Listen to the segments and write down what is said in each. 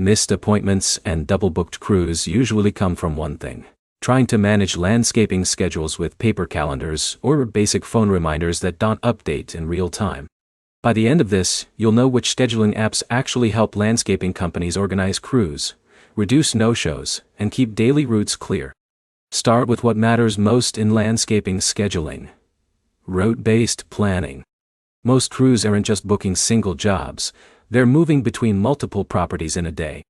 Missed appointments and double-booked crews usually come from one thing: trying to manage landscaping schedules with paper calendars or basic phone reminders that don't update in real time. By the end of this, you'll know which scheduling apps actually help landscaping companies organize crews, reduce no-shows, and keep daily routes clear. Start with what matters most in landscaping scheduling: route-based planning. Most crews aren't just booking single jobs, they're moving between multiple properties in a day.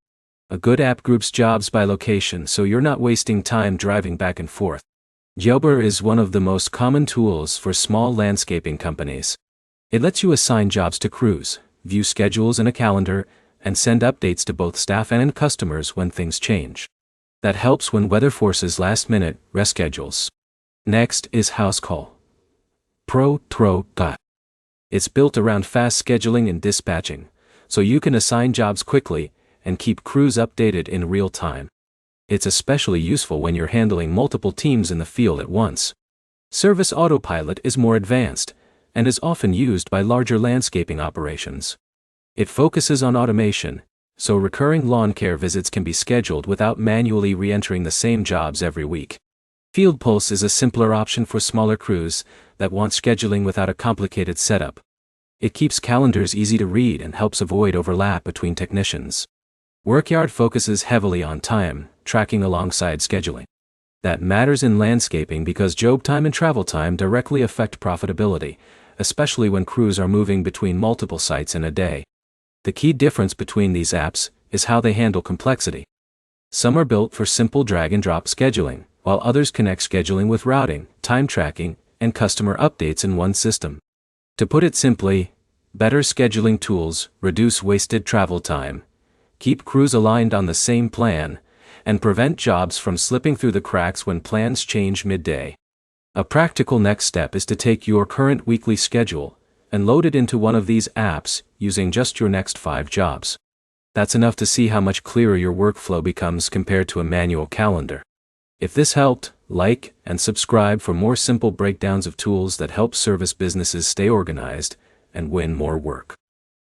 A good app groups jobs by location so you're not wasting time driving back and forth. Jobber is one of the most common tools for small landscaping companies. It lets you assign jobs to crews, view schedules in a calendar, and send updates to both staff and customers when things change. That helps when weather forces last-minute reschedules. Next is Housecall Pro. It's built around fast scheduling and dispatching, so you can assign jobs quickly and keep crews updated in real time. It's especially useful when you're handling multiple teams in the field at once. Service Autopilot is more advanced and is often used by larger landscaping operations. It focuses on automation, so recurring lawn care visits can be scheduled without manually re-entering the same jobs every week. Field Pulse is a simpler option for smaller crews that want scheduling without a complicated setup. It keeps calendars easy to read and helps avoid overlap between technicians. Workyard focuses heavily on time tracking alongside scheduling. That matters in landscaping because job time and travel time directly affect profitability, especially when crews are moving between multiple sites in a day. The key difference between these apps is how they handle complexity. Some are built for simple drag-and-drop scheduling, while others connect scheduling with routing, time tracking, and customer updates in one system. To put it simply, better scheduling tools reduce wasted travel time, keep crews aligned on the same plan, and prevent jobs from slipping through the cracks when plans change midday. A practical next step is to take your current weekly schedule and load it into one of these apps using just your next 5 jobs. That's enough to see how much clearer your workflow becomes compared to a manual calendar. If this helped, like and subscribe for more simple breakdowns of tools that help service businesses stay organized and win more work.